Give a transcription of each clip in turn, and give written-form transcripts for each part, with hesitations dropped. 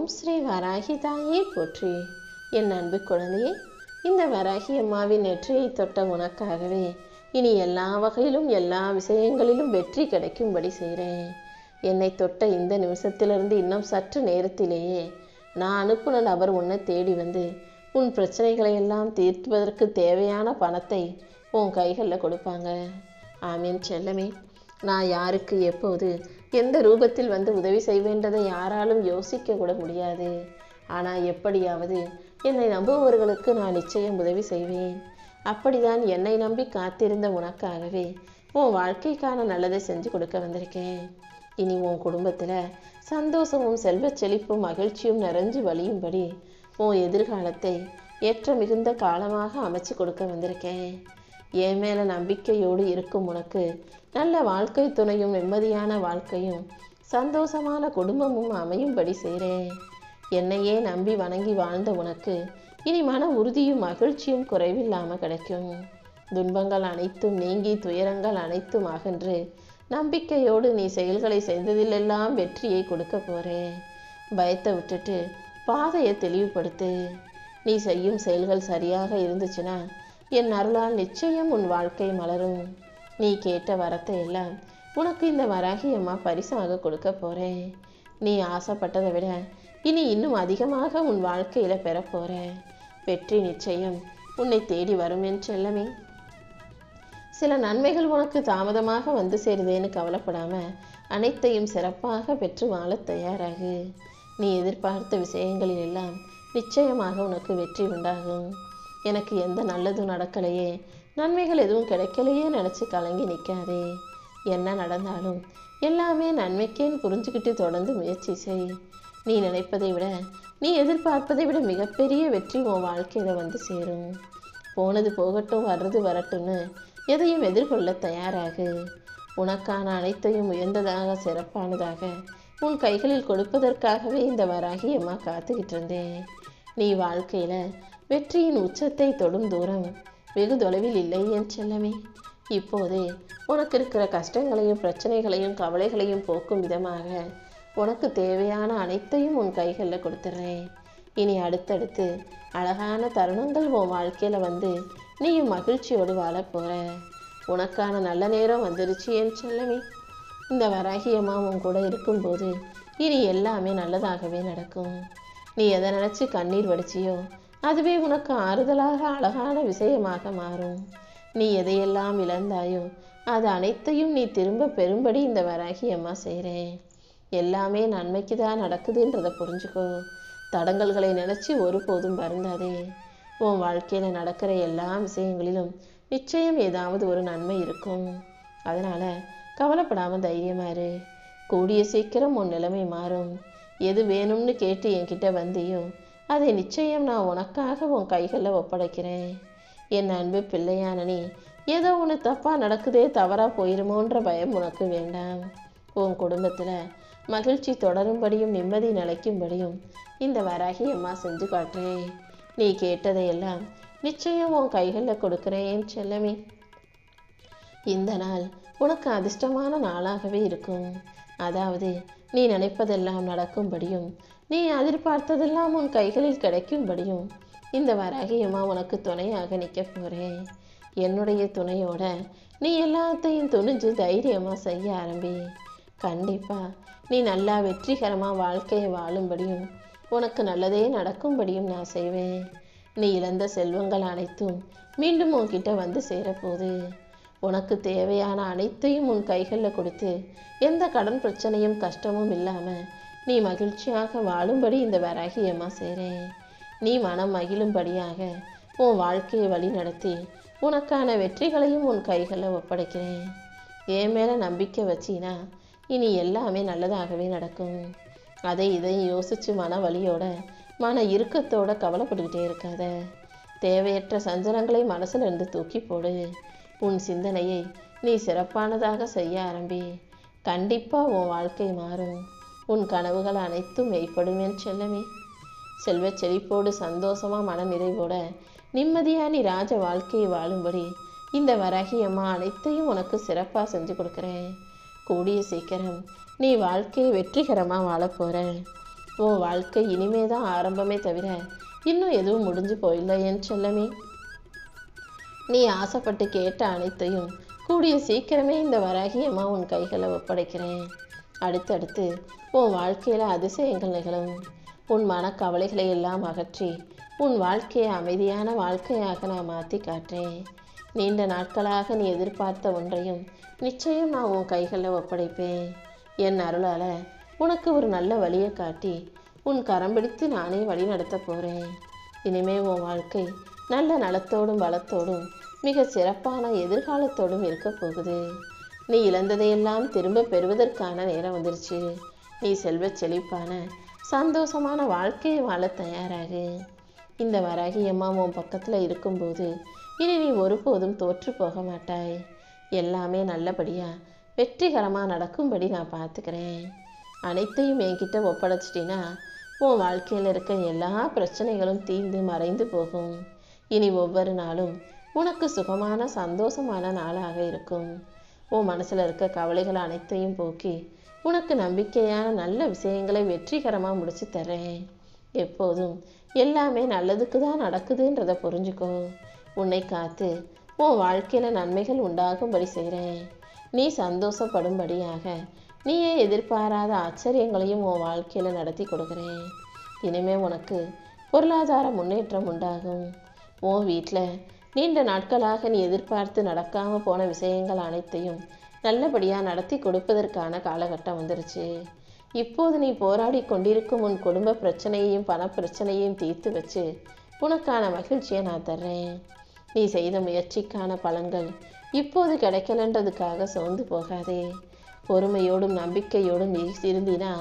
ஓம் ஸ்ரீ வராகி தாயே போற்றி. என் அன்பு குழந்தையே, இந்த வராகி அம்மாவின் நெற்றியை தொட்ட உனக்காகவே இனி எல்லா வகையிலும் எல்லா விஷயங்களிலும் வெற்றி கிடைக்கும்படி செய்கிறேன். என்னை தொட்ட இந்த நிமிஷத்திலிருந்து இன்னும் சற்று நேரத்திலேயே நான் அனுப்புன நபர் உன்னை தேடி வந்து உன் பிரச்சனைகளை எல்லாம் தீர்த்துவதற்கு தேவையான பணத்தை உன் கைகளில் கொடுப்பாங்க. ஆமீன் செல்லமே. நான் யாருக்கு எப்போது எந்த ரூபத்தில் வந்து உதவி செய்வேன்றதை யாராலும் யோசிக்க கூட முடியாது. ஆனால் எப்படியாவது என்னை நம்புபவர்களுக்கு நான் நிச்சயம் உதவி செய்வேன். அப்படிதான் என்னை நம்பி காத்திருந்த உனக்காகவே உன் வாழ்க்கைக்கான நல்லதை செஞ்சு கொடுக்க வந்திருக்கேன். இனி உன் குடும்பத்தில் சந்தோஷமும் செல்வ செழிப்பும் மகிழ்ச்சியும் நிறைஞ்சு வழியும்படி உன் எதிர்காலத்தை ஏற்ற மிகுந்த காலமாக அமைச்சு கொடுக்க வந்திருக்கேன். என் மேலே நம்பிக்கையோடு இருக்கும் உனக்கு நல்ல வாழ்க்கை துணையும் நிம்மதியான வாழ்க்கையும் சந்தோஷமான குடும்பமும் அமையும்படி செய்கிறேன். என்னையே நம்பி வணங்கி வாழ்ந்த உனக்கு இனி மன உறுதியும் மகிழ்ச்சியும் குறைவில்லாமல் கிடைக்கும். துன்பங்கள் அனைத்தும் நீங்கி துயரங்கள் அனைத்தும் அகன்று நம்பிக்கையோடு நீ செயல்களை செய்ததிலெல்லாம் வெற்றியை கொடுக்க போகிறேன். பயத்தை விட்டுட்டு பாதையை தெளிவுபடுத்து. நீ செய்யும் செயல்கள் சரியாக இருந்துச்சுன்னா என் அருளால் நிச்சயம் உன் வாழ்க்கை மலரும். நீ கேட்ட வரத்தை எல்லாம் உனக்கு இந்த வராகி அம்மா பரிசாக கொடுக்க போகிறேன். நீ ஆசைப்பட்டதை விட இனி இன்னும் அதிகமாக உன் வாழ்க்கையில் பெறப்போற. வெற்றி நிச்சயம் உன்னை தேடி வரும் என் செல்லமே. சில நன்மைகள் உனக்கு தாமதமாக வந்து சேருதேன்னு கவலைப்படாம அனைத்தையும் சிறப்பாக பெற்று வாழ தயாராகு. நீ எதிர்பார்த்த விஷயங்களில் எல்லாம் நிச்சயமாக உனக்கு வெற்றி உண்டாகும். எனக்கு எந்த நல்லதும் நடக்கலையே, நன்மைகள் எதுவும் கிடைக்கலையே நினச்சி கலங்கி நிற்காதே. என்ன நடந்தாலும் எல்லாமே நன்மைக்கேன்னு புரிஞ்சுக்கிட்டு தொடர்ந்து முயற்சி செய். நீ நினைப்பதை விட நீ எதிர்பார்ப்பதை விட மிகப்பெரிய வெற்றி உன் வாழ்க்கையில் வந்து சேரும். போனது போகட்டும், வர்றது வரட்டும்னு எதையும் எதிர்கொள்ள தயாராகு. உனக்கான அனைத்தையும் உயர்ந்ததாக சிறப்பானதாக உன் கைகளில் கொடுப்பதற்காகவே இந்த வராகி அம்மா காத்துக்கிட்டு இருந்தேன். நீ வாழ்க்கையில் வெற்றியின் உச்சத்தை தொடும் தூரம் வெகு தொலைவில் இல்லை என் செல்லமே. இப்போதே உனக்கு இருக்கிற கஷ்டங்களையும் பிரச்சனைகளையும் கவலைகளையும் போக்கும் விதமாக உனக்கு தேவையான அனைத்தையும் உன் கைகளில் கொடுத்துட்றேன். இனி அடுத்தடுத்து அழகான தருணங்கள் உன் வாழ்க்கையில் வந்து நீயும் மகிழ்ச்சியோடு வாழ போகிற. உனக்கான நல்ல நேரம் வந்துருச்சு என் செல்லமே. இந்த வராகி அம்மா உன் கூட இருக்கும்போது இனி எல்லாமே நல்லதாகவே நடக்கும். நீ எதை நினச்சி கண்ணீர் வடிச்சியோ அதுவே உனக்கு ஆறுதலாக அழகான விஷயமாக மாறும். நீ எதையெல்லாம் இழந்தாயோ அது அனைத்தையும் நீ திரும்ப பெறும்படி இந்த வராகி அம்மா செய்கிறேன். எல்லாமே நன்மைக்கு தான் நடக்குதுன்றதை புரிஞ்சுக்கோ. தடங்கல்களை நினச்சி ஒருபோதும் வருந்தாதே. உன் வாழ்க்கையில் நடக்கிற எல்லா விஷயங்களிலும் நிச்சயம் ஏதாவது ஒரு நன்மை இருக்கும். அதனால் கவலைப்படாமல் தைரியமாக இரு. கூடிய சீக்கிரம் உன் நிலைமை மாறும். எது வேணும்னு கேட்டு என்கிட்ட வந்தியோ அதை நிச்சயம் நான் உனக்காக உன் கைகளில் ஒப்படைக்கிறேன். என் அன்பு பிள்ளையான நீ ஏதோ ஒன்று தப்பாக நடக்குதே, தவறாக போயிருமோன்ற பயம் உனக்கு வேண்டாம். உன் குடும்பத்தில் மகிழ்ச்சி தொடரும்படியும் நிம்மதி நிலைக்கும்படியும் இந்த வராகி அம்மா செஞ்சு காட்டுறேன். நீ கேட்டதையெல்லாம் நிச்சயம் உன் கைகளில் கொடுக்குறேன் செல்லமே. இந்த நாள் உனக்கு அதிர்ஷ்டமான நாளாகவே இருக்கும். அதாவது நீ நினைப்பதெல்லாம் நடக்கும்படியும் நீ எதிர்பார்த்ததெல்லாம் உன் கைகளில் கிடைக்கும்படியும் இந்த வராகி அம்மா உனக்கு துணையாக நிற்க போகிறேன். என்னுடைய துணையோட நீ எல்லாத்தையும் துணிஞ்சு தைரியமாக செய்ய ஆரம்பி. கண்டிப்பாக நீ நல்லா வெற்றிகரமாக வாழ்க்கையை வாழும்படியும் உனக்கு நல்லதே நடக்கும்படியும் நான் செய்வேன். நீ இழந்த செல்வங்கள் அனைத்தும் மீண்டும் உன்கிட்ட வந்து சேரப்போகுது. உனக்கு தேவையான அனைத்தையும் உன் கைகளில் கொடுத்து எந்த கடன் பிரச்சனையும் கஷ்டமும் இல்லாமல் நீ மகிழ்ச்சியாக வாழும்படி இந்த வராகி அம்மா செய்கிறேன். நீ மனம் மகிழும்படியாக உன் வாழ்க்கையை வழி நடத்தி உனக்கான வெற்றிகளையும் உன் கைகளில் ஒப்படைக்கிறேன். என் மேலே நம்பிக்கை வச்சினா இனி எல்லாமே நல்லதாகவே நடக்கும். அதை இதையும் யோசித்து மன வலியோட மன இறுக்கத்தோட கவலைப்பட்டுக்கிட்டே இருக்காத. தேவையற்ற சஞ்சலங்களை மனசில் இருந்து தூக்கி போடு. உன் சிந்தனையை நீ சிறப்பானதாக செய்ய ஆரம்பி. கண்டிப்பாக உன் வாழ்க்கை மாறும். உன் கனவுகள் அனைத்தும் மெய்ப்படும் என் செல்லமே. செல்வ செழிப்போடு சந்தோஷமாக மன நிறைவோட நிம்மதியாக நீ ராஜ வாழ்க்கையை வாழும்படி இந்த வராகி அம்மா அனைத்தையும் உனக்கு சிறப்பாக செஞ்சு கொடுக்குறேன். கூடிய சீக்கிரம் நீ வாழ்க்கையை வெற்றிகரமாக வாழ போகிற. உன் வாழ்க்கை இனிமே தான் ஆரம்பமே தவிர இன்னும் எதுவும் முடிஞ்சு போயில்லை என் செல்லமே. நீ ஆசைப்பட்டு கேட்ட அனைத்தையும் கூடிய சீக்கிரமே இந்த வராகி அம்மா உன் கைகளை ஒப்படைக்கிறேன். அடுத்தடுத்து உன் வாழ்க்கையில் அதிசயங்கள் நிகழும். உன் மனக்கவலைகளை எல்லாம் அகற்றி உன் வாழ்க்கையை அமைதியான வாழ்க்கையாக நான் மாற்றி காட்டுறேன். நீண்ட நாட்களாக நீ எதிர்பார்த்த ஒன்றையும் நிச்சயம் நான் உன் கைகளில் ஒப்படைப்பேன். என் அருளால் உனக்கு ஒரு நல்ல வழியை காட்டி உன் கரம் பிடித்து நானே வழி நடத்த போகிறேன். இனிமே உன் வாழ்க்கை நல்ல நலத்தோடும் பலத்தோடும் மிக சிறப்பான எதிர்காலத்தோடும் இருக்க போகுது. நீ இழந்ததையெல்லாம் திரும்ப பெறுவதற்கான நேரம் வந்துருச்சு. நீ செல்வ செழிப்பான சந்தோஷமான வாழ்க்கையை வாழ தயாராகு. இந்த வராகி அம்மா உன் பக்கத்தில் இருக்கும்போது இனி நீ ஒருபோதும் தோற்று போக மாட்டாய். எல்லாமே நல்லபடியாக வெற்றிகரமாக நடக்கும்படி நான் பார்த்துக்கிறேன். அனைத்தையும் என்கிட்ட ஒப்படைச்சிட்டினா உன் வாழ்க்கையில் இருக்க எல்லா பிரச்சனைகளும் தீர்ந்து மறைந்து போகும். இனி ஒவ்வொரு நாளும் உனக்கு சுகமான சந்தோஷமான நாளாக இருக்கும். உன் மனசில் இருக்க கவலைகள் அனைத்தையும் போக்கி உனக்கு நம்பிக்கையான நல்ல விஷயங்களை வெற்றிகரமாக முடிச்சு தர்றேன். எப்போதும் எல்லாமே நல்லதுக்கு தான் நடக்குதுன்றதை புரிஞ்சுக்கோ. உன்னை காத்து உன் வாழ்க்கையில் நன்மைகள் உண்டாகும்படி செய்கிறேன். நீ சந்தோஷப்படும்படியாக நீயே எதிர்பாராத ஆச்சரியங்களையும் உன் வாழ்க்கையில் நடத்தி கொடுக்குறேன். இனிமே உனக்கு பொருளாதார முன்னேற்றம் உண்டாகும். உன் வீட்டில் நீண்ட நாட்களாக நீ எதிர்பார்த்து நடக்காமல் போன விஷயங்கள் அனைத்தையும் நல்லபடியாக நடத்தி கொடுப்பதற்கான காலகட்டம் வந்துருச்சு. இப்போது நீ போராடி கொண்டிருக்கும் உன் குடும்ப பிரச்சனையையும் பணப்பிரச்சனையையும் தீர்த்து வச்சு உனக்கான மகிழ்ச்சியை நான் தர்றேன். நீ செய்த முயற்சிக்கான பலன்கள் இப்போது கிடைக்கலன்றதுக்காக சோர்ந்து போகாதே. பொறுமையோடும் நம்பிக்கையோடும் நீ இருந்தினா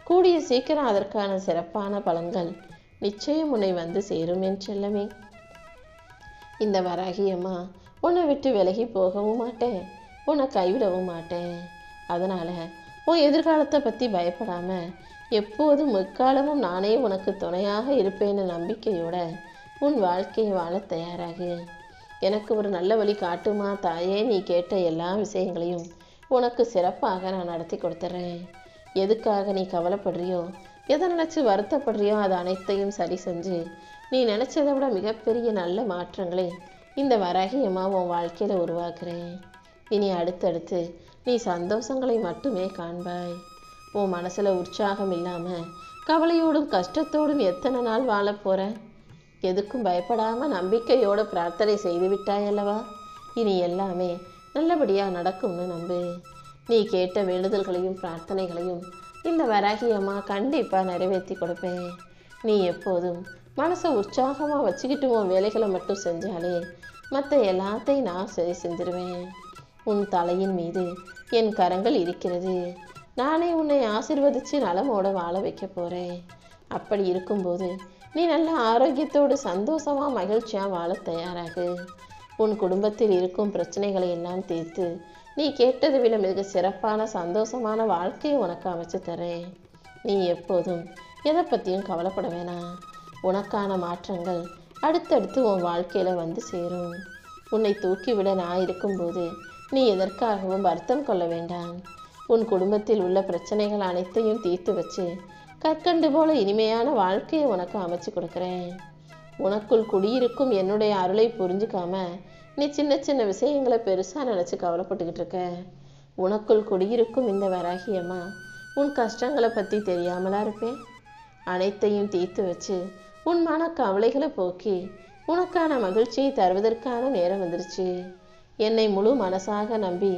கூடிய சீக்கிரம் அதற்கான சிறப்பான பலன்கள் நிச்சயம் உன்னை வந்து சேரும் என் செல்லமே. இந்த வராகி அம்மா உன்னை விட்டு விலகி போகவும் மாட்டேன், உன்னை கைவிடவும் மாட்டேன். அதனால் உன் எதிர்காலத்தை பற்றி பயப்படாமல் எப்போதும் முக்காலமும் நானே உனக்கு துணையாக இருப்பேன்னு நம்பிக்கையோட உன் வாழ்க்கையை வாழ தயாராகு. எனக்கு ஒரு நல்ல வழி காட்டுமா தாயே. நீ கேட்ட எல்லா விஷயங்களையும் உனக்கு சிறப்பாக நான் நடத்தி கொடுத்துட்றேன். எதுக்காக நீ கவலைப்படுறியோ, எதை நினச்சி வருத்தப்படுறியோ அது அனைத்தையும் சரி செஞ்சு நீ நினச்சதை விட மிகப்பெரிய நல்ல மாற்றங்களை இந்த வராகி அம்மா உன் வாழ்க்கையில் உருவாக்குறேன். இனி அடுத்தடுத்து நீ சந்தோஷங்களை மட்டுமே காண்பாய். உன் மனசில் உற்சாகம் இல்லாமல் கவலையோடும் கஷ்டத்தோடும் எத்தனை நாள் வாழ போகிற? எதுக்கும் பயப்படாமல் நம்பிக்கையோடு பிரார்த்தனை செய்து விட்டாய் அல்லவா? இனி எல்லாமே நல்லபடியாக நடக்கும்னு நம்பு. நீ கேட்ட வேண்டுதல்களையும் பிரார்த்தனைகளையும் இந்த வராகி அம்மா கண்டிப்பாக நிறைவேற்றி கொடுப்பேன். நீ எப்போதும் மனசை உற்சாகமாக வச்சுக்கிட்டு உன் வேலைகளை மட்டும் செஞ்சாலே மற்ற எல்லாத்தையும் நான் சரி செஞ்சிருவேன். உன் தலையின் மீது என் கரங்கள் இருக்கிறது. நானே உன்னை ஆசீர்வதித்து நலமோட வாழ வைக்க போகிறேன். அப்படி இருக்கும்போது நீ நல்ல ஆரோக்கியத்தோடு சந்தோஷமாக மகிழ்ச்சியாக வாழ தயாராகு. உன் குடும்பத்தில் இருக்கும் பிரச்சனைகளை எல்லாம் தீர்த்து நீ கேட்டதை விட மிக சிறப்பான சந்தோஷமான வாழ்க்கையை உனக்கு அமைச்சு தரேன். நீ எப்போதும் எதை பற்றியும் கவலைப்பட வேணாம். உனக்கான மாற்றங்கள் அடுத்தடுத்து உன் வாழ்க்கையில் வந்து சேரும். உன்னை தூக்கிவிட நான் இருக்கும்போது நீ எதற்காகவும் வருத்தம் கொள்ள வேண்டாம். உன் குடும்பத்தில் உள்ள பிரச்சனைகள் அனைத்தையும் தீர்த்து வச்சு கற்கண்டு போல இனிமையான வாழ்க்கையை உனக்கு அமைச்சு கொடுக்குறேன். உனக்குள் குடியிருக்கும் என்னுடைய அருளை புரிஞ்சுக்காம நீ சின்ன சின்ன விஷயங்களை பெருசாக நினச்சி கவலைப்பட்டுக்கிட்டு இருக்க. உனக்குள் குடியிருக்கும் இந்த வராகி அம்மா உன் கஷ்டங்களை பற்றி தெரியாமலா இருப்பேன். அனைத்தையும் தீர்த்து வச்சு உன் மன கவலைகளை போக்கி உனக்கான மகிழ்ச்சியை தருவதற்கான நேரம் வந்துருச்சு. என்னை முழு மனசாக நம்பி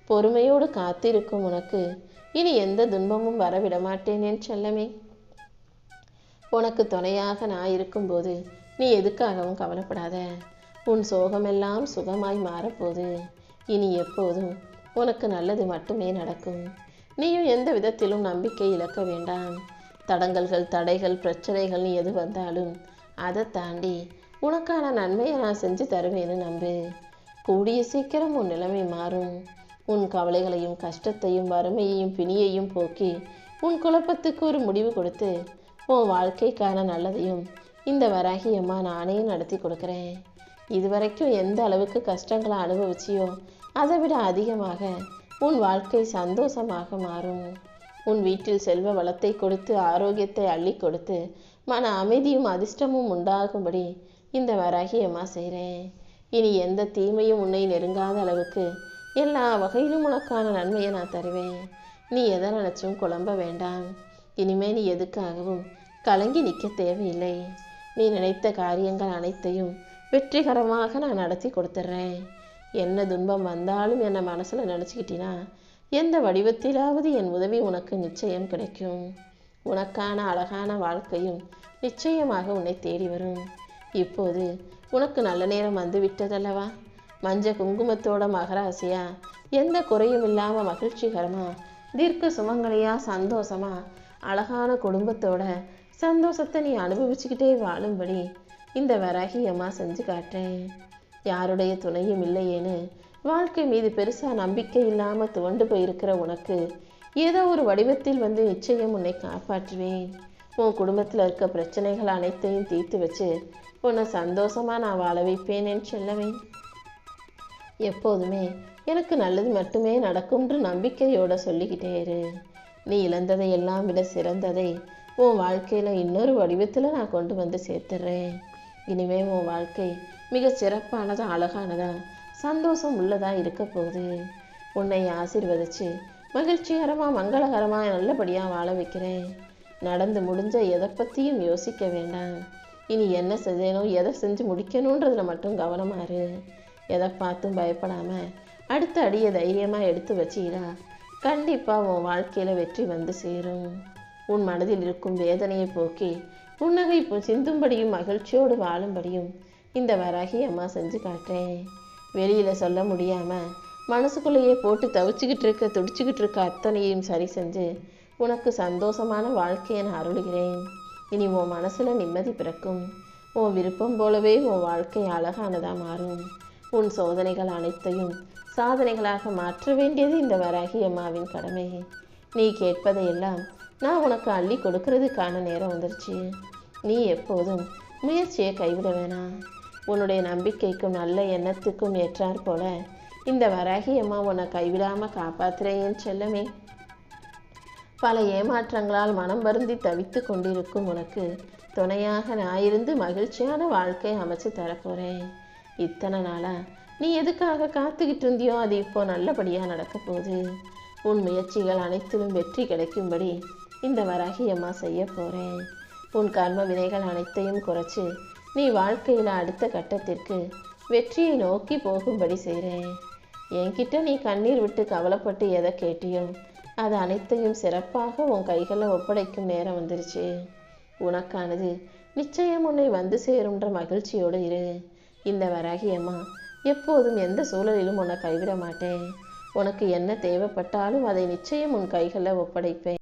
பொறுமையோடு காத்திருக்கும் உனக்கு இனி எந்த துன்பமும் வரவிட மாட்டேன் என் செல்லமே. உனக்கு துணையாக நான் இருக்கும்போது நீ எதுக்காகவும் கவலைப்படாத. உன் சோகமெல்லாம் சுகமாய் மாறப்போகுது. இனி எப்போதும் உனக்கு நல்லது மட்டுமே நடக்கும். நீயும் எந்த விதத்திலும் நம்பிக்கை இழக்க வேண்டாம். தடங்கல்கள் தடைகள் பிரச்சனைகள் நீ எது வந்தாலும் அதை தாண்டி உனக்கான நன்மையை நான் செஞ்சு தருவேன்னு நம்பு. கூடிய சீக்கிரம் உன் நிலைமை மாறும். உன் கவலைகளையும் கஷ்டத்தையும் வறுமையையும் பிணியையும் போக்கி உன் குழப்பத்துக்கு ஒரு முடிவு கொடுத்து உன் வாழ்க்கைக்கான நல்லதையும் இந்த வராகி அம்மா நானே நடத்தி கொடுக்குறேன். இதுவரைக்கும் எந்த அளவுக்கு கஷ்டங்களை அனுபவிச்சியோ அதை விட அதிகமாக உன் வாழ்க்கை சந்தோஷமாக மாறும். உன் வீட்டில் செல்வ வளத்தை கொடுத்து ஆரோக்கியத்தை அள்ளி கொடுத்து மன அமைதியும் அதிர்ஷ்டமும் உண்டாகும்படி இந்த வராகி அம்மா செய்கிறேன். இனி எந்த தீமையும் உன்னை நெருங்காத அளவுக்கு எல்லா வகையிலும் உனக்கான நன்மையை நான் தருவேன். நீ எதை நினைச்சும் குழம்ப வேண்டாம். இனிமே நீ எதுக்காகவும் கலங்கி நிற்க தேவையில்லை. நீ நினைத்த காரியங்கள் அனைத்தையும் வெற்றிகரமாக நான் நடத்தி கொடுத்துட்றேன். என்ன துன்பம் வந்தாலும் என்னை மனசில் நினச்சிக்கிட்டினா எந்த வடிவத்திலாவது என் உதவி உனக்கு நிச்சயம் கிடைக்கும். உனக்கான அழகான வாழ்க்கையும் நிச்சயமாக உன்னை தேடி வரும். இப்போது உனக்கு நல்ல நேரம் வந்து விட்டதல்லவா? மஞ்ச குங்குமத்தோட மகராசியா, எந்த குறையும் இல்லாமல் மகிழ்ச்சிகரமா, தீர்க்க சுமங்கலியா, சந்தோஷமா, அழகான குடும்பத்தோட சந்தோஷத்தை நீ அனுபவிச்சுக்கிட்டே வாழும்படி இந்த வராகி அம்மா செஞ்சு காட்டுறேன். யாருடைய துணையும் இல்லையேன்னு வாழ்க்கை மீது பெருசாக நம்பிக்கை இல்லாமல் துவண்டு போயிருக்கிற உனக்கு ஏதோ ஒரு வடிவத்தில் வந்து நிச்சயம் உன்னை காப்பாற்றுவேன். உன் குடும்பத்தில் இருக்க பிரச்சனைகள் அனைத்தையும் தீர்த்து வச்சு உன்னை சந்தோஷமாக நான் வாழ வைப்பேனேன்னு சொல்லவேன். எப்போதுமே எனக்கு நல்லது மட்டுமே நடக்கும்ன்று நம்பிக்கையோட சொல்லிக்கிட்டே இரு. நீ இழந்ததை எல்லாம் விட சிறந்ததை உன் வாழ்க்கையில் இன்னொரு வடிவத்தில் நான் கொண்டு வந்து சேர்த்துறேன். இனிமே உன் வாழ்க்கை மிக சிறப்பானதா, அழகானதா, சந்தோஷம் உள்ளதா இருக்க போகுது. உன்னை ஆசீர்வதிச்சு மகிழ்ச்சிகரமாக மங்களகரமாக நல்லபடியாக வாழ வைக்கிறேன். நடந்து முடிஞ்ச எதை பற்றியும் யோசிக்க வேண்டாம். இனி என்ன செய்யணும், எதை செஞ்சு முடிக்கணுன்றதில் மட்டும் கவனமாக இரு. எதை பார்த்தும் பயப்படாமல் அடுத்த அடியை தைரியமாக எடுத்து வச்சிடா. கண்டிப்பாக உன் வாழ்க்கையில் வெற்றி வந்து சேரும். உன் மனதில் இருக்கும் வேதனையை போக்கி புன்னகை சிந்தும்படியும் மகிழ்ச்சியோடு வாழும்படியும் இந்த வராகி அம்மா செஞ்சு காட்டுறேன். வெளியில் சொல்ல முடியாமல் மனசுக்குள்ளேயே போட்டு துடிச்சுக்கிட்டு இருக்க அத்தனையும் சரி செஞ்சு உனக்கு சந்தோஷமான வாழ்க்கையை நான் அருளுகிறேன். இனி உன் மனசில் நிம்மதி பிறக்கும். உன் விருப்பம் போலவே உன் வாழ்க்கை அழகானதாக மாறும். உன் சோதனைகள் அனைத்தையும் சாதனைகளாக மாற்ற வேண்டியது இந்த வராகி அம்மாவின் கடமை. நீ கேட்பதையெல்லாம் நான் உனக்கு அள்ளி கொடுக்கறதுக்கான நேரம் வந்துருச்சு. நீ எப்போதும் முயற்சியை கைவிட வேணாம். உன்னுடைய நம்பிக்கைக்கும் நல்ல எண்ணத்துக்கும் ஏற்றாற் போல இந்த வராகி அம்மா உன்னை கைவிடாமல் காப்பாற்றுறேன்னு செல்லமே. பல ஏமாற்றங்களால் மனம் வருந்தி தவித்து கொண்டிருக்கும் உனக்கு துணையாக நான் இருந்து மகிழ்ச்சியான வாழ்க்கை அமைச்சு தரப்போகிறேன். இத்தனை நாளா நீ எதுக்காக காத்துக்கிட்டு இருந்தியோ அது இப்போ நல்லபடியாக நடக்க போகுது. உன் முயற்சிகள் அனைத்திலும் வெற்றி கிடைக்கும்படி இந்த வராகி அம்மா செய்ய போகிறேன். உன் கர்ம வினைகள் அனைத்தையும் குறைச்சி நீ வாழ்க்கையில் அடுத்த கட்டத்திற்கு வெற்றியை நோக்கி போகும்படி செய்கிறேன். என்கிட்ட நீ கண்ணீர் விட்டு கவலைப்பட்டு எதை கேட்டியோ அது அனைத்தையும் சிறப்பாக உன் கைகளில் ஒப்படைக்கும் நேரம் வந்துருச்சு. உனக்கானது நிச்சயம் உன்னை வந்து சேரும்ன்ற மகிழ்ச்சியோடு இரு. இந்த வராகி அம்மா எப்போதும் எந்த சூழலிலும் உன்னை கைவிட மாட்டேன். உனக்கு என்ன தேவைப்பட்டாலும் அதை நிச்சயம் உன் கைகளில் ஒப்படைப்பேன்.